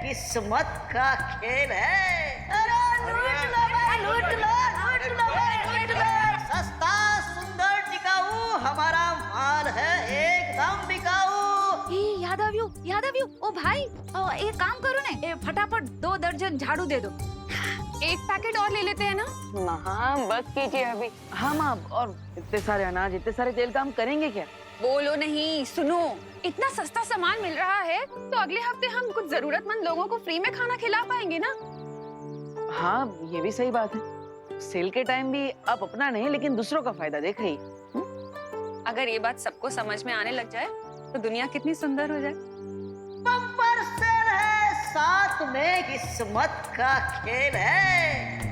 किस्मत का खेल है। अरे लूट लो भाई, लूट लो, लूट लो भाई, लूट लो। सस्ता सुंदर टिकाऊ हमारा माल है, एकदम बिकाऊ। याद आव्यू ओ भाई, एक काम करो ना, फटाफट 2 दर्जन झाड़ू दे दो। एक पैकेट और ले लेते हैं ना। हाँ बस कीजिए अभी। हाँ माँ, और इतने सारे अनाज, इतने सारे तेल का हम करेंगे क्या? बोलो नहीं, सुनो, इतना सस्ता सामान मिल रहा है तो अगले हफ्ते हम कुछ जरूरतमंद लोगों को फ्री में खाना खिला पाएंगे ना। हाँ ये भी सही बात है। सेल के टाइम भी आप अपना नहीं लेकिन दूसरों का फायदा देख रही। अगर ये बात सबको समझ में आने लग जाए तो दुनिया कितनी सुंदर हो जाए। बम्पर सेल है, साथ में किस्मत का खेल है।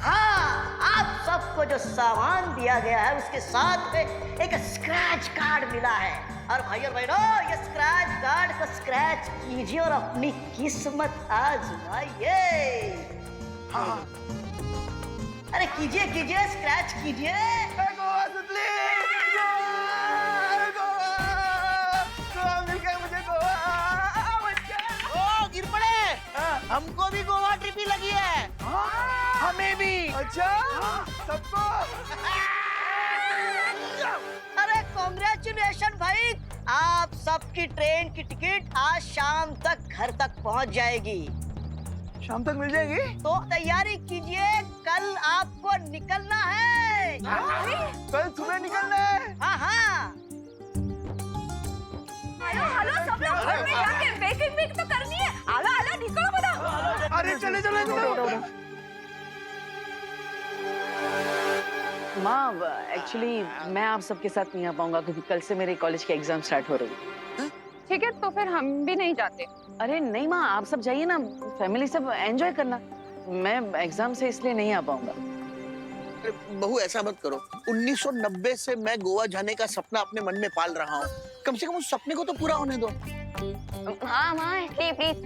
हाँ, आप सबको जो सामान दिया गया है उसके साथ में एक स्क्रैच कार्ड मिला है। और भाई और बहनों, ये स्क्रैच कार्ड को स्क्रैच कीजिए और अपनी किस्मत आजमाइए। हाँ, अरे कीजिए कीजिए, स्क्रैच कीजिए। हमको भी गोवा ट्रिप ही लगी है। हमें भी। अच्छा, सबको। अरे कांग्रेचुलेशन भाई, आप सबकी ट्रेन की टिकट आज शाम तक घर तक पहुंच जाएगी। शाम तक मिल जाएगी? तो तैयारी कीजिए, कल आपको निकलना है। कल सुबह निकलना है? हाँ हाँ। हेलो सब लोग घर में जाके बेकिंग तो करनी है। आला निकलो बता। अरे चले चले। माँ एक्चुअली मैं आप सबके साथ नहीं आ पाऊंगा क्योंकि कल से मेरे कॉलेज के एग्जाम स्टार्ट हो रही है। ठीक है, तो फिर हम भी नहीं जाते। अरे नहीं माँ, आप सब जाइए ना, फैमिली सब एंजॉय करना। मैं एग्जाम से इसलिए नहीं आ पाऊंगा। बहू ऐसा मत करो, 1990 से मैं गोवा जाने का सपना अपने मन में पाल रहा हूँ। कम से कम उस सपने को तो पूरा होने दो। हाँ माँ, इसलिए प्लीज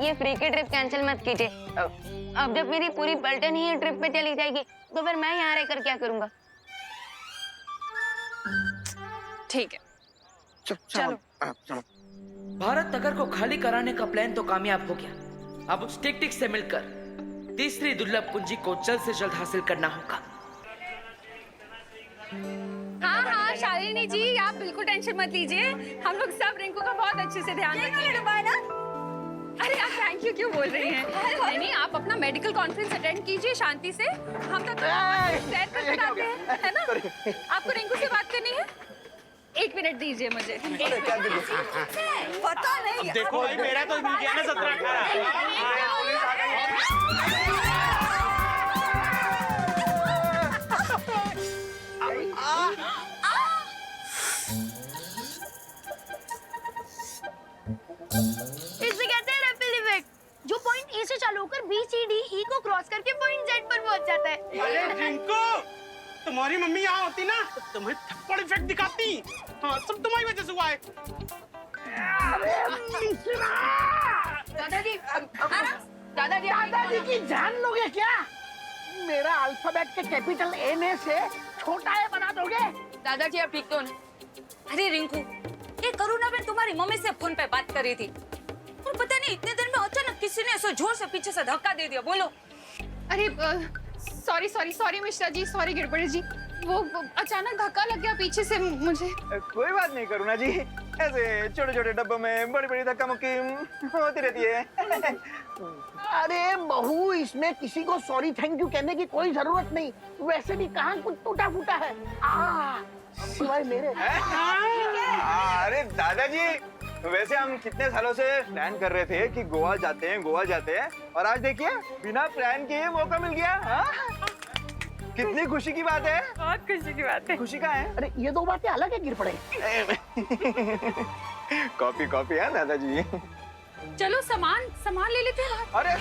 ये फ्री की ट्रिप कैंसिल मत कीजिए। अब जब मेरी पूरी पलटन ही ट्रिप पे चली जाएगी तो फिर मैं यहाँ रहकर क्या करूँगा? ठीक है, चलो। भारत नगर को खाली कराने का प्लान तो कामयाब हो गया। अब उस टिक से मिलकर तीसरी दुर्लभ पूंजी को जल्द से जल्द हासिल करना होगा। हाँ शालिनी जी, आप बिल्कुल टेंशन मत लीजिए, हम लोग सब रिंकू का बहुत अच्छे से ध्यान रखेंगे। अरे आप थैंक यू क्यों बोल रही हैं? नहीं, आप अपना मेडिकल कॉन्फ्रेंस अटेंड कीजिए शांति से। हम तब तैयार कर बताते हैं, है ना? आपको रिंकू से बात करनी है? 1 मिनट दीजिए मुझे। पता नहीं। देखो भाई, मेरा तो मिल गया ना 17-18। इसे कहते हैं रैपिड इफेक्ट, जो पॉइंट ए से चालू होकर बी सी डी ई को क्रॉस करके पॉइंट जेड पर पहुंच जाता है। अरे रिंकू, तुम्हारी मम्मी यहाँ होती ना तो तुम्हें थप्पड़ इफेक्ट दिखाती। हाँ, सब तुम्हारी वजह से हुआ है। दादाजी की जान लोगे क्या? मेरा अल्फाबेट के कैपिटल ए में से छोटा ए बना दोगे? दादाजी आप ठीक तो नहीं? अरे रिंकू, ये करुणा बहन तुम्हारी मम्मी से फोन पे बात कर रही थी और पता नहीं इतने देर में अचानक किसी ने ऐसा जोर से पीछे से धक्का दे दिया। बोलो। अरे सॉरी मिश्रा जी, सॉरी गिरबड़े जी, वो अचानक धक्का लग गया पीछे से मुझे। कोई बात नहीं करुणा जी, ऐसे छोटे छोटे डब्बों में बड़ी बड़ी धक्का मुक्की होती रहती है। अरे बहू, इसमें किसी को सॉरी थैंक यू कहने की कोई जरूरत नहीं। वैसे भी कहाँ कुछ टूटा फूटा है, सिवाय मेरे। अरे दादाजी, वैसे हम कितने सालों से प्लान कर रहे थे कि गोवा जाते हैं और आज देखिए बिना प्लान के मौका मिल गया। कितनी खुशी की बात है। बहुत खुशी की बात है। खुशी कहाँ है? अरे ये दो बातें अलग है गिर पड़े। कॉपी है दादाजी। चलो सामान ले लेते हैं। अरे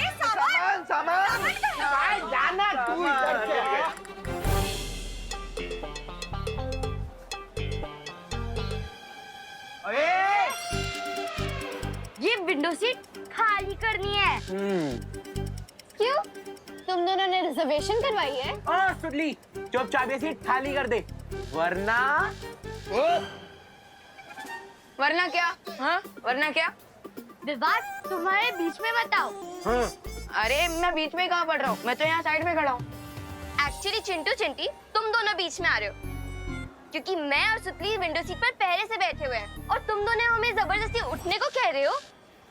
सामान जाना तू इधर से। ये विंडो सीट खाली करनी है। क्यों? तुम दोनों ने रिजर्वेशन करवाई है? सुडली, चुपचाप ये सीट खाली कर दे, वरना वरना क्या? हाँ, वरना क्या? विवाद तुम्हारे बीच में बताओ। अरे मैं बीच में कहाँ पढ़ रहा हूँ, मैं तो यहाँ साइड में खड़ा हूँ। एक्चुअली चिंटू चिंटी तुम दोनों बीच में आ रहे हो, क्योंकि मैं और सुतली विंडो सीट पर पहले से बैठे हुए हैं और तुम दोनों हमें जबरदस्ती उठने को कह रहे हो।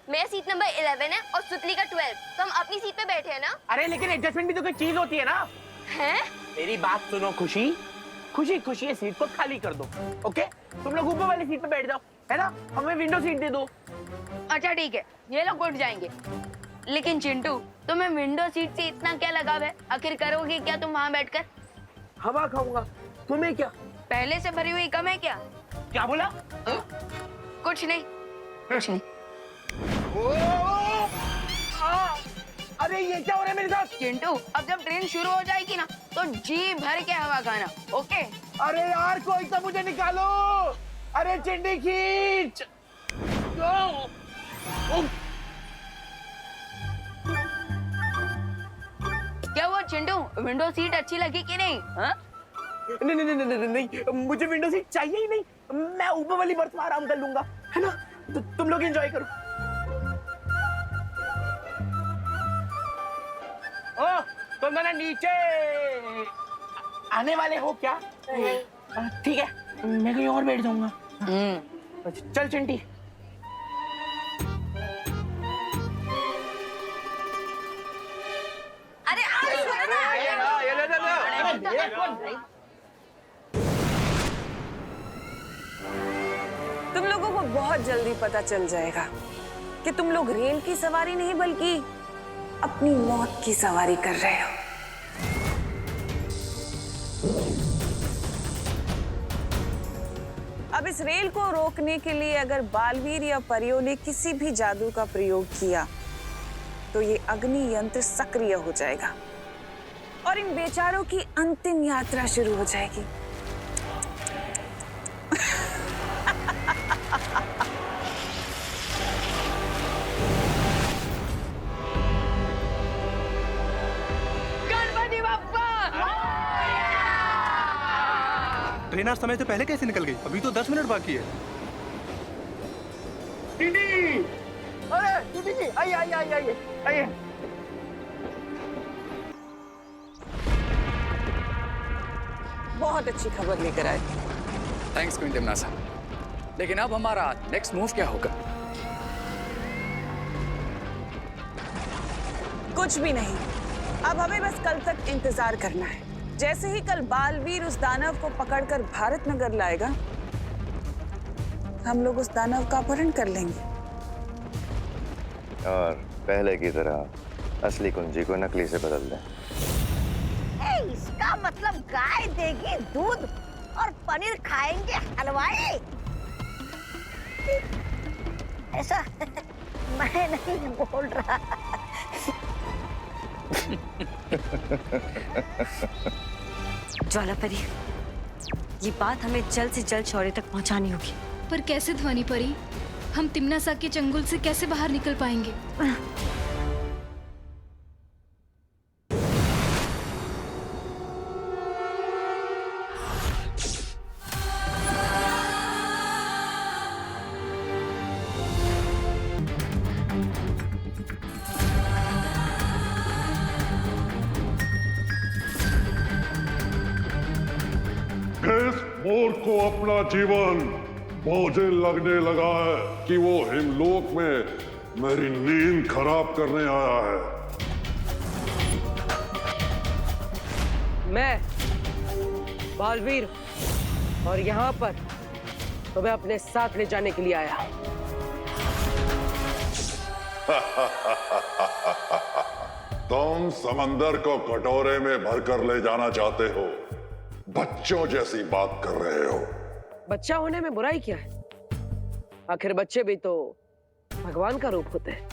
मेरा सीट नंबर 11 है और सुतली का 12, तो हम अपनी सीट पे बैठे हैं ना। अरे लेकिन एडजस्टमेंट भी तो कोई चीज होती है ना। हैं? मेरी बात सुनो खुशी, खुशी खुशी ये सीट को खाली कर दो। ओके, तुम लोग ऊपर वाली सीट पे बैठ जाओ, है ना, हमें विंडो सीट दे दो। अच्छा ठीक है, ये लोग उठ जाएंगे। लेकिन चिंटू, तुम्हें विंडो सीट से इतना क्या लगाव है? आखिर करोगे क्या तुम वहाँ बैठकर? हवा खाऊंगा, तुम्हें क्या? पहले से भरी हुई कम है क्या? क्या बोला? कुछ नहीं, कुछ नहीं। अरे ये क्या हो रहा है मेरे साथ? चिंटू, अब जब ट्रेन शुरू हो जाएगी ना तो जी भर के हवा खाना, ओके? अरे यार कोई तो मुझे निकालो। अरे चिंडी खींच। क्या हुआ चिंटू, विंडो सीट अच्छी लगी कि नहीं? हाँ? नहीं नहीं नहीं नहीं नहीं, मुझे विंडो सीट चाहिए ही नहीं। मैं ऊपर वाली बर्थ में आराम कर लूंगा, है ना? तुम लोग एंजॉय करो। ओ, तुम दोनों नीचे आने वाले हो क्या? ठीक है, मैं कहीं और बैठ जाऊंगा। चल चिंटी। तुम लोगों को बहुत जल्दी पता चल जाएगा कि तुम लोग रेल की सवारी नहीं बल्कि अपनी मौत की सवारी कर रहे हो। अब इस रेल को रोकने के लिए अगर बालवीर या परियों ने किसी भी जादू का प्रयोग किया तो ये अग्नि यंत्र सक्रिय हो जाएगा और इन बेचारों की अंतिम यात्रा शुरू हो जाएगी। ट्रेन आज समय से पहले कैसे निकल गई? अभी तो 10 मिनट बाकी है। अरे दीदी जी, आइए आइए आइए आइए आइए। बहुत अच्छी खबर लेकर आए। थैंक्स क्वीन टिमना साहब। लेकिन अब हमारा नेक्स्ट मूव क्या होगा? कुछ भी नहीं, अब हमें बस कल तक इंतजार करना है। जैसे ही कल बालवीर उस दानव को पकड़कर भारत नगर लाएगा, हम लोग उस दानव का अपहरण कर लेंगे और पहले की तरह असली कुंजी को नकली से बदल दें। इसका मतलब गाय देगी दूध और पनीर खाएंगे हलवाई। ऐसा मैं नहीं बोल रहा। ज्वालापरी, ये बात हमें जल्द से जल्द शौर्य तक पहुंचानी होगी। पर कैसे ध्वनि परी? हम तिम्ना सा के चंगुल से कैसे बाहर निकल पाएंगे? किस मूर्ख को अपना जीवन बोझिल लगने लगा है कि वो हिमलोक में मेरी नींद खराब करने आया है? मैं बालवीर और यहाँ पर तुम्हें अपने साथ ले जाने के लिए आया। तुम समंदर को कटोरे में भरकर ले जाना चाहते हो, बच्चों जैसी बात कर रहे हो। बच्चा होने में बुराई क्या है? आखिर बच्चे भी तो भगवान का रूप होते हैं।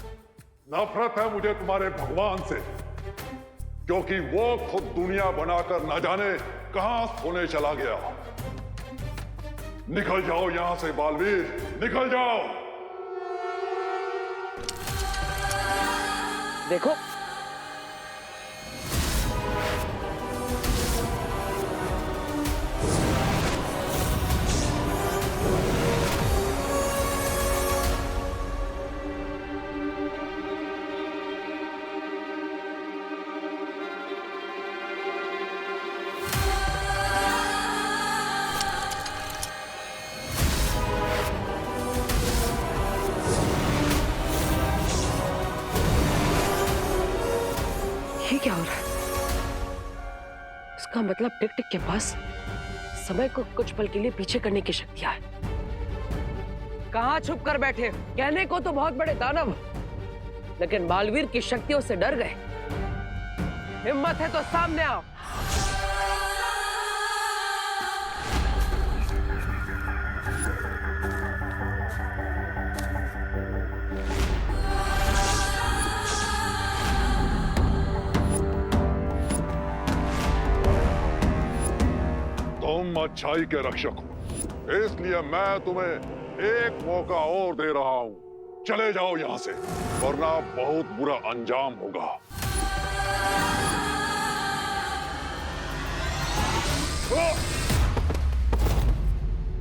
नफरत है मुझे तुम्हारे भगवान से, क्योंकि वो खुद दुनिया बनाकर न जाने कहां सोने चला गया। निकल जाओ यहां से बालवीर, निकल जाओ। देखो, क्या हो रहा है? इसका मतलब टिक टिक के पास समय को कुछ पल के लिए पीछे करने की शक्तियां है। कहाँ छुप कर बैठे? कहने को तो बहुत बड़े दानव, लेकिन बालवीर की शक्तियों से डर गए। हिम्मत है तो सामने आओ। तुम अच्छाई के रक्षक हो, इसलिए मैं तुम्हें एक मौका और दे रहा हूं। चले जाओ यहां से, वरना बहुत बुरा अंजाम होगा।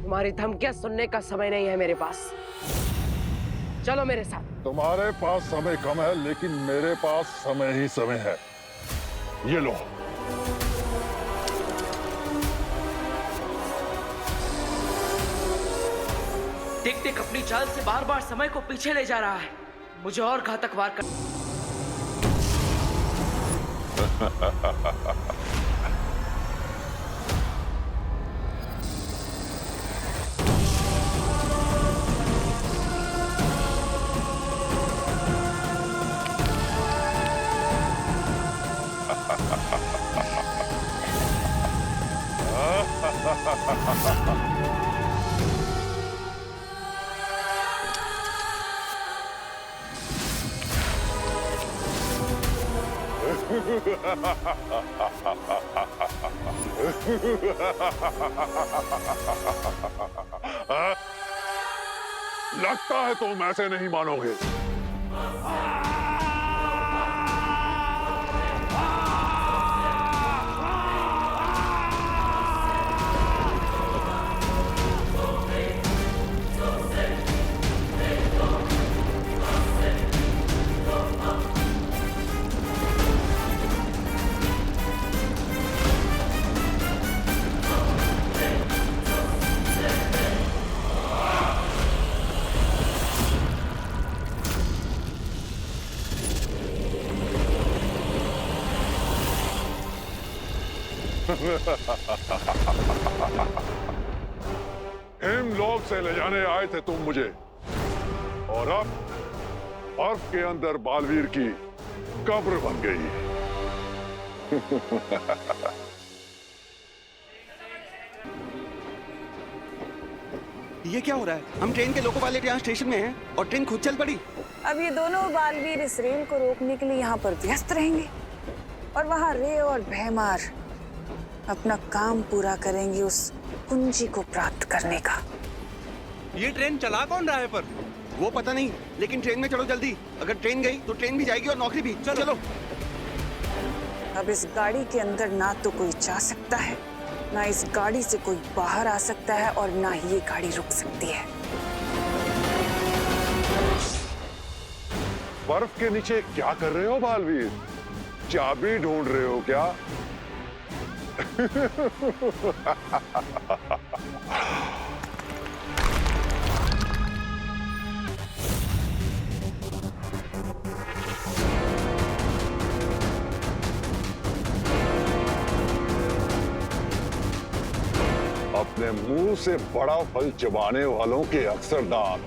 तुम्हारी धमकियां सुनने का समय नहीं है मेरे पास। चलो मेरे साथ। तुम्हारे पास समय कम है, लेकिन मेरे पास समय ही समय है। ये लो। टिक टिक अपनी चाल से बार बार समय को पीछे ले जा रहा है। मुझे और घातक वार कर। लगता है तुम ऐसे नहीं मानोगे। हिमलोक से ले जाने आए थे तुम मुझे, और अब बर्फ के अंदर बालवीर की कब्र बन गई। ये क्या हो रहा है? हम ट्रेन के लोको पायलट यहाँ स्टेशन में हैं और ट्रेन खुद चल पड़ी। अब ये दोनों बालवीर इस रेल को रोकने के लिए यहाँ पर व्यस्त रहेंगे, और वहाँ रे और भैमार अपना काम पूरा करेंगे उस कुंजी को प्राप्त करने का। ये ट्रेन चला कौन रहा है पर? वो पता नहीं, लेकिन ट्रेन में चढ़ो जल्दी। अगर ट्रेन गई तो ट्रेन भी जाएगी और नौकरी भी। चलो। अब इस गाड़ी के अंदर ना तो कोई जा सकता है, ना इस गाड़ी से कोई बाहर आ सकता है, और ना ही ये गाड़ी रुक सकती है। बर्फ के नीचे क्या कर रहे हो बालवीर? चाबी ढूंढ रहे हो क्या? अपने मुंह से बड़ा फल चबाने वालों के अक्सर दांत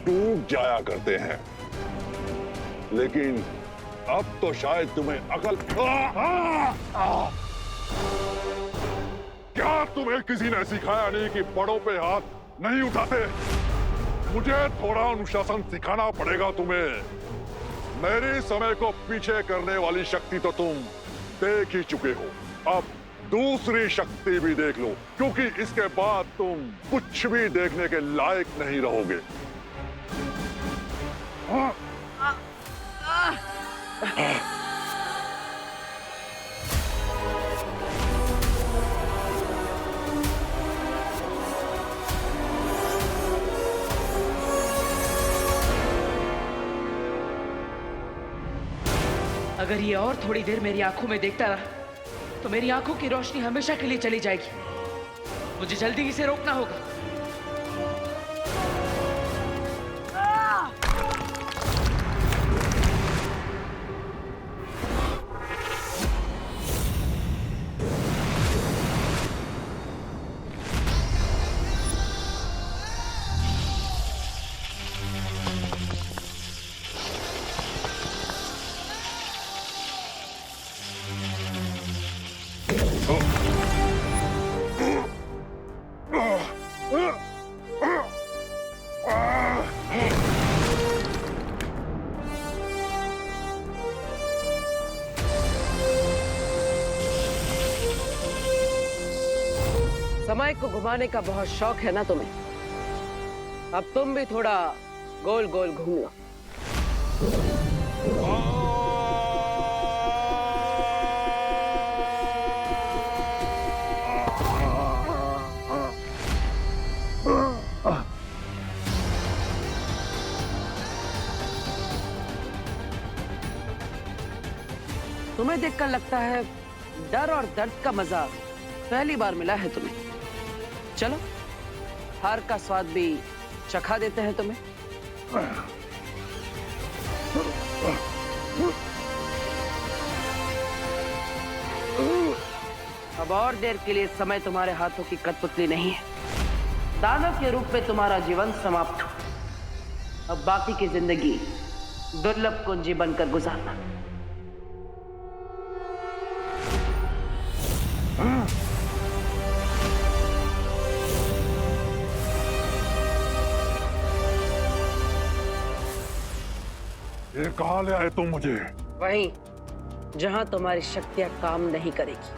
टूट जाया करते हैं, लेकिन अब तो शायद तुम्हें अकल। क्या तुम्हें किसी ने सिखाया नहीं कि बड़ों पे हाथ नहीं उठाते? मुझे थोड़ा अनुशासन सिखाना पड़ेगा तुम्हें। मेरे समय को पीछे करने वाली शक्ति तो तुम देख ही चुके हो, अब दूसरी शक्ति भी देख लो, क्योंकि इसके बाद तुम कुछ भी देखने के लायक नहीं रहोगे। अगर ये और थोड़ी देर मेरी आंखों में देखता रहा तो मेरी आंखों की रोशनी हमेशा के लिए चली जाएगी। मुझे जल्दी इसे रोकना होगा। समय को घुमाने का बहुत शौक है ना तुम्हें? अब तुम भी थोड़ा गोल गोल घूम लो। तुम्हें देखकर लगता है डर और दर्द का मजा पहली बार मिला है तुम्हें। चलो हार का स्वाद भी चखा देते हैं तुम्हें। अब और देर के लिए समय तुम्हारे हाथों की कठपुतली नहीं है। दानव के रूप में तुम्हारा जीवन समाप्त हो। अब बाकी की जिंदगी दुर्लभ कुंजी बनकर गुजारना। ये कहाँ ले आए तुम मुझे? वहीं जहां तुम्हारी शक्तियां काम नहीं करेगी।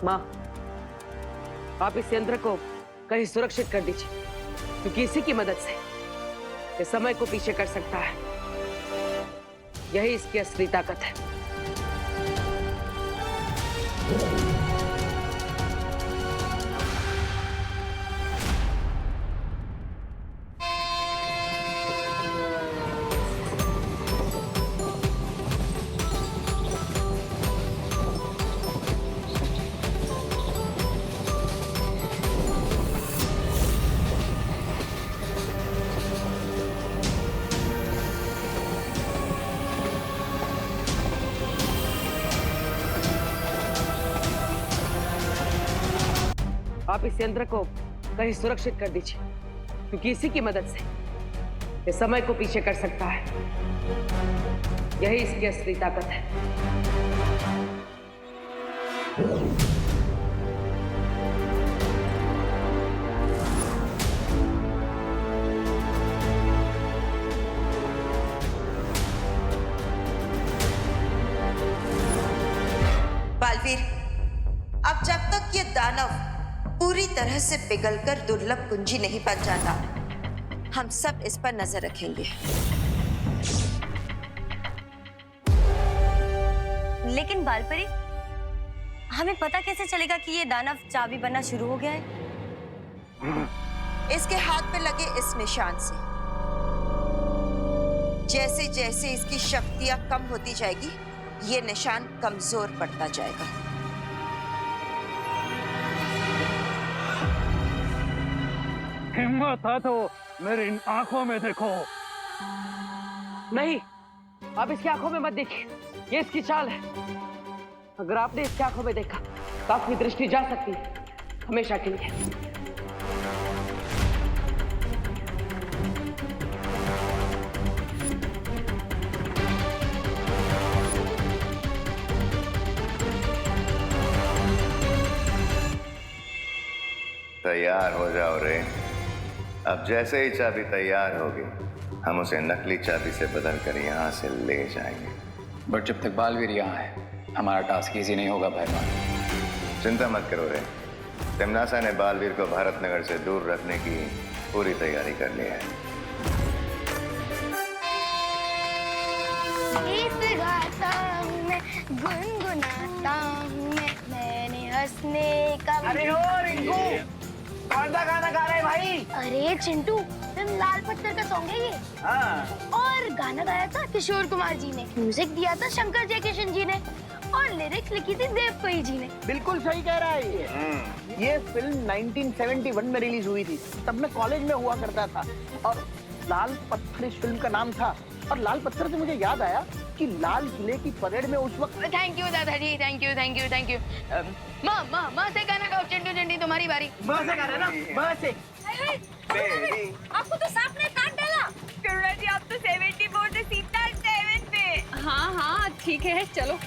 माँ, आप इस यंत्र को कहीं सुरक्षित कर दीजिए, क्योंकि इसी की मदद से ये समय को पीछे कर सकता है। यही इसकी असली ताकत है। आप इस यंत्र को कहीं सुरक्षित कर दीजिए, क्योंकि इसी की मदद से ये समय को पीछे कर सकता है। यही इसकी असली ताकत है। बालवीर, अब जब तक ये दानव पूरी तरह से पिघलकर दुर्लभ कुंजी नहीं बन जाता, हम सब इस पर नजर रखेंगे। लेकिन बालपरी, हमें पता कैसे चलेगा कि ये दानव चाबी बनना शुरू हो गया है? इसके हाथ पे लगे इस निशान से जैसे जैसे इसकी शक्तियां कम होती जाएगी, ये निशान कमजोर पड़ता जाएगा। हिम्मत था तो मेरी इन आंखों में देखो। नहीं, आप इसकी आंखों में मत देखिए, ये इसकी चाल है। अगर आपने इसकी आंखों में देखा तो आपकी दृष्टि जा सकती है हमेशा के लिए। तैयार हो जाओ रे। अब जैसे ही चाबी तैयार होगी, हम उसे नकली चाबी से बदल कर यहाँ से ले जाएंगे। बट जब तक बालवीर यहाँ है, हमारा टास्क इजी नहीं होगा भाईमान। चिंता मत करो रे। तिमनासा ने बालवीर को भारत नगर से दूर रखने की पूरी तैयारी कर ली है। गीत गाता हूँ मैं, गुनगुनाता हूँ मैं, मैंने हंसने का। अरे ओ रिंकू, कौन सा गाना गा रहे भाई? अरे चिंटू, फिल्म लाल पत्थर का सॉन्ग है ये। हाँ। और गाना गाया था किशोर कुमार जी ने, म्यूजिक दिया था शंकर जयकिशन जी ने, और लिरिक्स लिखी थी देव कोई जी ने। बिल्कुल सही कह रहा है ये फिल्म 1971 में रिलीज हुई थी, तब मैं कॉलेज में हुआ करता था, और लाल पत्थर इस फिल्म का नाम था। और लाल पत्थर से मुझे याद आया कि लाल किले की परेड में उस वक्त। थैंक यू दादाजी, thank you thank you thank you. माँ से गाना गाओ। चिंटू चिंटी तुम्हारी बारी। माँ से गा रहे ना, माँ से। आपको तो सांप ने काट डाला। करुणा जी, आप तो 74 से सीधा 7 पे। हाँ हाँ ठीक है, चलो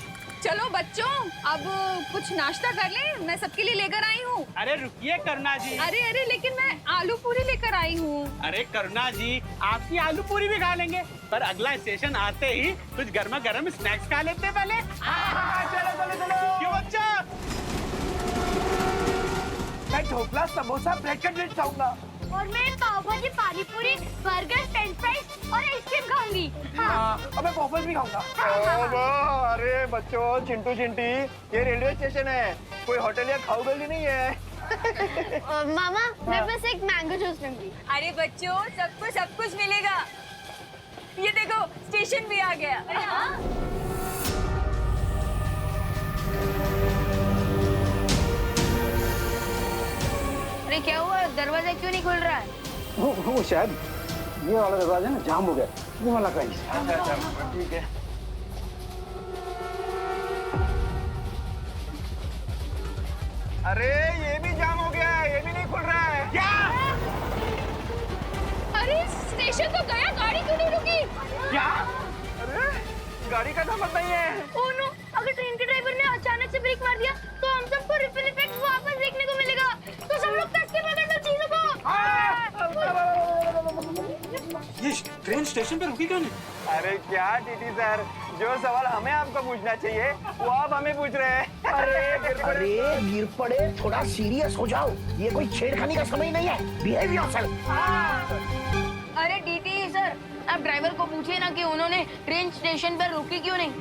चलो बच्चों, अब कुछ नाश्ता कर ले, मैं सबके लिए लेकर आई हूँ। अरे रुकिए करुणा जी। अरे लेकिन मैं आलू पूरी लेकर आई हूँ। अरे करुणा जी, आपकी आलू पूरी भी खा लेंगे, पर अगला स्टेशन आते ही कुछ गर्मा गर्म स्नैक्स खा लेते पहले। चलो क्यों बच्चा? मैं ढोकला, समोसा, ब्रेड कटलेट खाऊंगा। और मैं पाव भाजी, पानी पूरी, बर्गर, फ्रेंच फ्राइज और आइसक्रीम खाऊंगी। और मैं पॉपकॉर्न भी खाऊंगा। अरे बच्चों, चिंटू चिंटी, ये रेलवे स्टेशन है, कोई होटल या खाऊ गली नहीं है। मामा, मैं बस एक मैंगो जूस लूंगी। अरे बच्चों, सबको सब कुछ मिलेगा। ये देखो, स्टेशन भी आ गया। अरे क्या हुआ, दरवाजा क्यों नहीं खुल रहा है? वो शायद ये वाला दरवाजा ना जाम हो गया, वो वाला कहीं। अच्छा, ठीक है। अरे ये भी जाम हो गया है, ये भी नहीं खुल रहा है। क्या? अरे स्टेशन तो गया, गाड़ी क्यों नहीं रुकी? क्या? अरे गाड़ी का नंबर नहीं है। ओह नो, अगर ट्रेन के ड्राइवर ने अचानक से ब्रेक मार दिया तो हम सबको रिपल इफेक्ट वापस देखने को मिलेगा। तो सब लोग कस के पकड़ लो चीजों को। ये ट्रेन स्टेशन पे रुकी क्यों नहीं? अरे क्या टीटी सर, जो सवाल हमें आपको पूछना चाहिए वो आप हमें पूछ रहे हैं। अरे गिर पड़े, थोड़ा सीरियस हो जाओ, ये कोई छेड़खानी का समय नहीं है। Behave yourself. अरे डीटी सर, आप ड्राइवर को पूछिए ना कि उन्होंने ट्रेन स्टेशन पर रुकी क्यों नहीं।